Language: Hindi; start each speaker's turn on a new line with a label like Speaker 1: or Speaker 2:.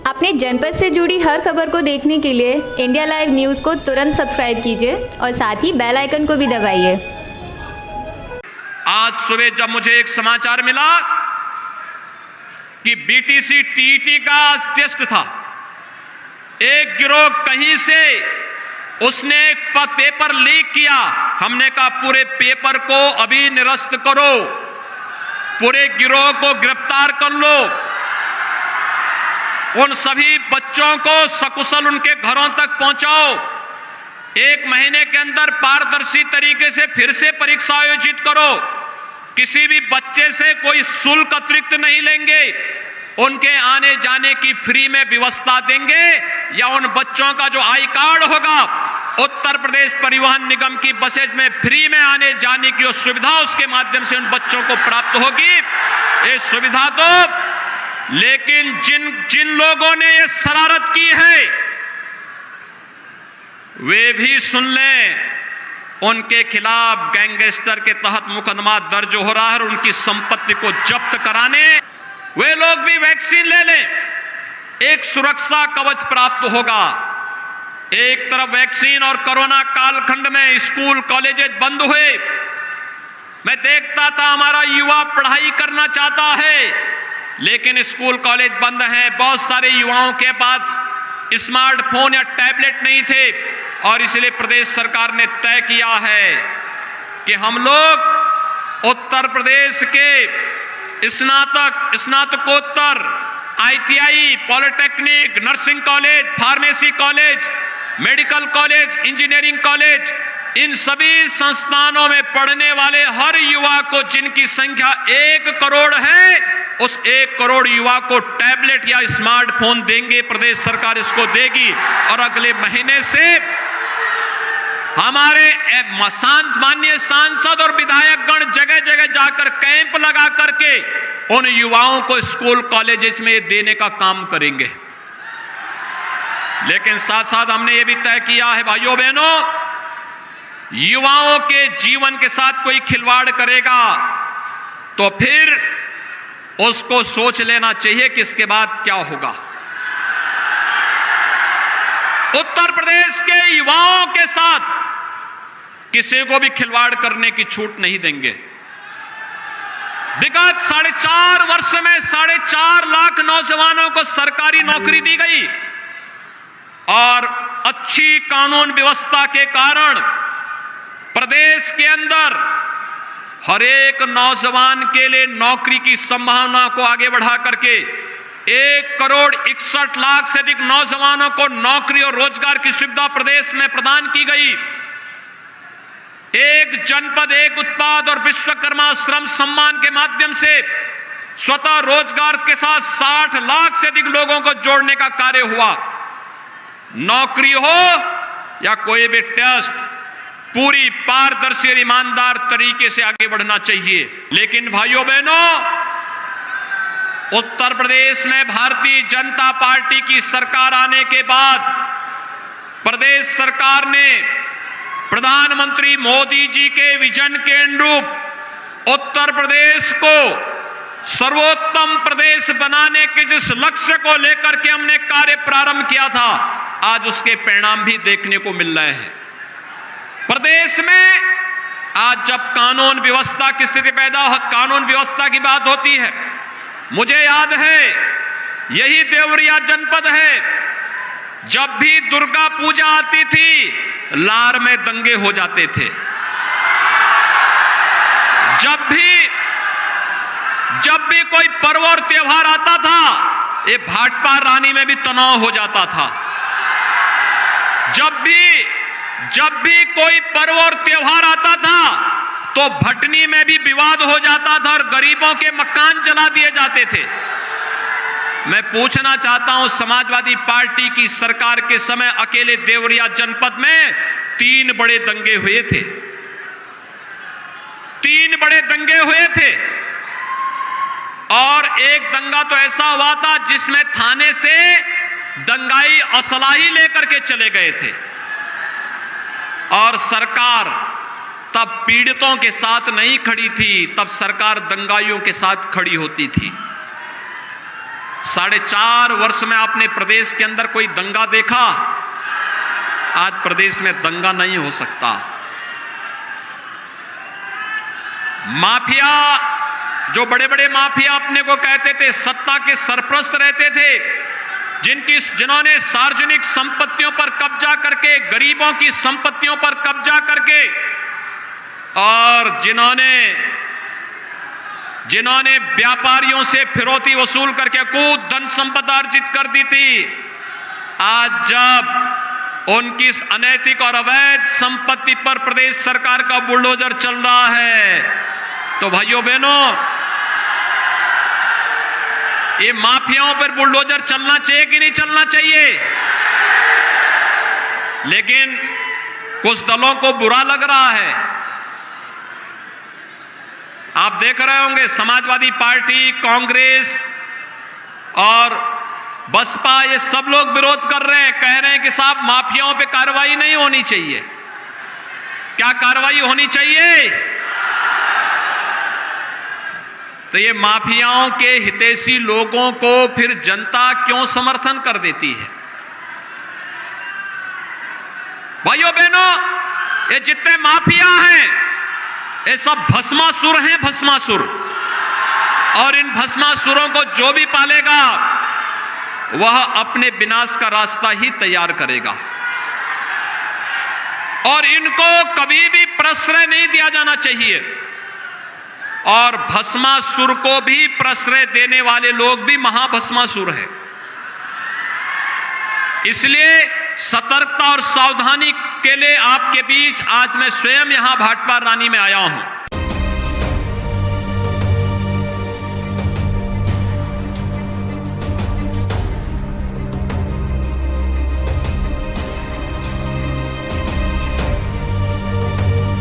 Speaker 1: अपने जनपद से जुड़ी हर खबर को देखने के लिए इंडिया लाइव न्यूज़ को तुरंत सब्सक्राइब कीजिए और साथ ही बेल आइकन को भी दबाइए।
Speaker 2: आज सुबह जब मुझे एक समाचार मिला कि बीटीसी टीईटी का टेस्ट था, एक गिरोह कहीं से उसने पेपर लीक किया। हमने कहा पूरे पेपर को अभी निरस्त करो, पूरे गिरोह को गिरफ्तार कर लो, उन सभी बच्चों को सकुशल उनके घरों तक पहुंचाओ। 1 महीने के अंदर पारदर्शी तरीके से फिर से परीक्षा आयोजित करो। किसी भी बच्चे से कोई शुल्क अतिरिक्त नहीं लेंगे, उनके आने जाने की फ्री में व्यवस्था देंगे, या उन बच्चों का जो आई कार्ड होगा उत्तर प्रदेश परिवहन निगम की बसेज में फ्री में आने जाने की सुविधा उसके माध्यम से उन बच्चों को प्राप्त होगी। ये सुविधा तो, लेकिन जिन लोगों ने ये शरारत की है वे भी सुन लें, उनके खिलाफ गैंगस्टर के तहत मुकदमा दर्ज हो रहा है और उनकी संपत्ति को जब्त कराने वे लोग भी वैक्सीन ले लें, एक सुरक्षा कवच प्राप्त होगा। एक तरफ वैक्सीन और कोरोना कालखंड में स्कूल कॉलेजेस बंद हुए, मैं देखता था हमारा युवा पढ़ाई करना चाहता है लेकिन स्कूल कॉलेज बंद हैं। बहुत सारे युवाओं के पास स्मार्टफोन या टैबलेट नहीं थे और इसलिए प्रदेश सरकार ने तय किया है कि हम लोग उत्तर प्रदेश के स्नातकोत्तर, ITI, polytechnic, nursing college, pharmacy college, medical college, engineering college, इन सभी संस्थानों में पढ़ने वाले हर युवा को, जिनकी संख्या 1 करोड़ है, उस 1 करोड़ युवा को टैबलेट या स्मार्टफोन देंगे। प्रदेश सरकार इसको देगी और अगले महीने से हमारे माननीय सांसद और विधायकगण जगह जगह जाकर कैंप लगा करके उन युवाओं को स्कूल कॉलेजेस में देने का काम करेंगे। लेकिन साथ साथ हमने ये भी तय किया है, भाइयों बहनों, युवाओं के जीवन के साथ कोई खिलवाड़ करेगा तो फिर उसको सोच लेना चाहिए कि इसके बाद क्या होगा। उत्तर प्रदेश के युवाओं के साथ किसी को भी खिलवाड़ करने की छूट नहीं देंगे। विगत 4.5 वर्ष में 4.5 लाख नौजवानों को सरकारी नौकरी दी गई और अच्छी कानून व्यवस्था के कारण प्रदेश के अंदर हर एक नौजवान के लिए नौकरी की संभावना को आगे बढ़ा करके 1 करोड़ 61 लाख से अधिक नौजवानों को नौकरी और रोजगार की सुविधा प्रदेश में प्रदान की गई। एक जनपद एक उत्पाद और विश्वकर्मा श्रम सम्मान के माध्यम से स्वतः रोजगार के साथ 60 लाख से अधिक लोगों को जोड़ने का कार्य हुआ। नौकरी हो या कोई भी टेस्ट, पूरी पारदर्शी और ईमानदार तरीके से आगे बढ़ना चाहिए। लेकिन भाइयों बहनों, उत्तर प्रदेश में भारतीय जनता पार्टी की सरकार आने के बाद प्रदेश सरकार ने प्रधानमंत्री मोदी जी के विजन के अनुरूप उत्तर प्रदेश को सर्वोत्तम प्रदेश बनाने के जिस लक्ष्य को लेकर के हमने कार्य प्रारंभ किया था, आज उसके परिणाम भी देखने को मिल रहे हैं। प्रदेश में आज जब कानून व्यवस्था की स्थिति कानून व्यवस्था की बात होती है, मुझे याद है यही देवरिया जनपद है, जब भी दुर्गा पूजा आती थी लार में दंगे हो जाते थे। जब भी कोई पर्व और त्योहार आता था, ये भाटपा रानी में भी तनाव हो जाता था। जब भी कोई पर्व और त्योहार आता था तो भटनी में भी विवाद हो जाता था और गरीबों के मकान जला दिए जाते थे। मैं पूछना चाहता हूं, समाजवादी पार्टी की सरकार के समय अकेले देवरिया जनपद में 3 बड़े दंगे हुए थे। 3 बड़े दंगे हुए थे और एक दंगा तो ऐसा हुआ था जिसमें थाने से दंगाई असलाही लेकर के चले गए थे और सरकार तब पीड़ितों के साथ नहीं खड़ी थी, तब सरकार दंगाइयों के साथ खड़ी होती थी। 4.5 वर्ष में आपने प्रदेश के अंदर कोई दंगा देखा? आज प्रदेश में दंगा नहीं हो सकता। माफिया, जो बड़े बड़े माफिया अपने को कहते थे, सत्ता के सरप्रस्त रहते थे, जिन्होंने सार्वजनिक संपत्तियों पर कब्जा करके, गरीबों की संपत्तियों पर कब्जा करके, और जिन्होंने व्यापारियों से फिरौती वसूल करके खूब धन संपदा अर्जित कर दी थी, आज जब उनकी इस अनैतिक और अवैध संपत्ति पर प्रदेश सरकार का बुलडोजर चल रहा है, तो भाइयों बहनों, ये माफियाओं पर बुलडोजर चलना चाहिए कि नहीं चलना चाहिए? लेकिन कुछ दलों को बुरा लग रहा है। आप देख रहे होंगे समाजवादी पार्टी, कांग्रेस और बसपा, ये सब लोग विरोध कर रहे हैं, कह रहे हैं कि साहब माफियाओं पे कार्रवाई नहीं होनी चाहिए। क्या कार्रवाई होनी चाहिए? तो ये माफियाओं के हितैषी लोगों को फिर जनता क्यों समर्थन कर देती है? भाइयों बहनों, ये जितने माफिया हैं, ये सब भस्मासुर हैं, भस्मासुर। और इन भस्मासुरों को जो भी पालेगा वह अपने विनाश का रास्ता ही तैयार करेगा, और इनको कभी भी प्रश्रय नहीं दिया जाना चाहिए। और भस्मासुर को भी प्रश्रय देने वाले लोग भी महाभस्मासुर हैं। इसलिए सतर्कता और सावधानी के लिए आपके बीच आज मैं स्वयं यहां भाटपार रानी में आया हूं।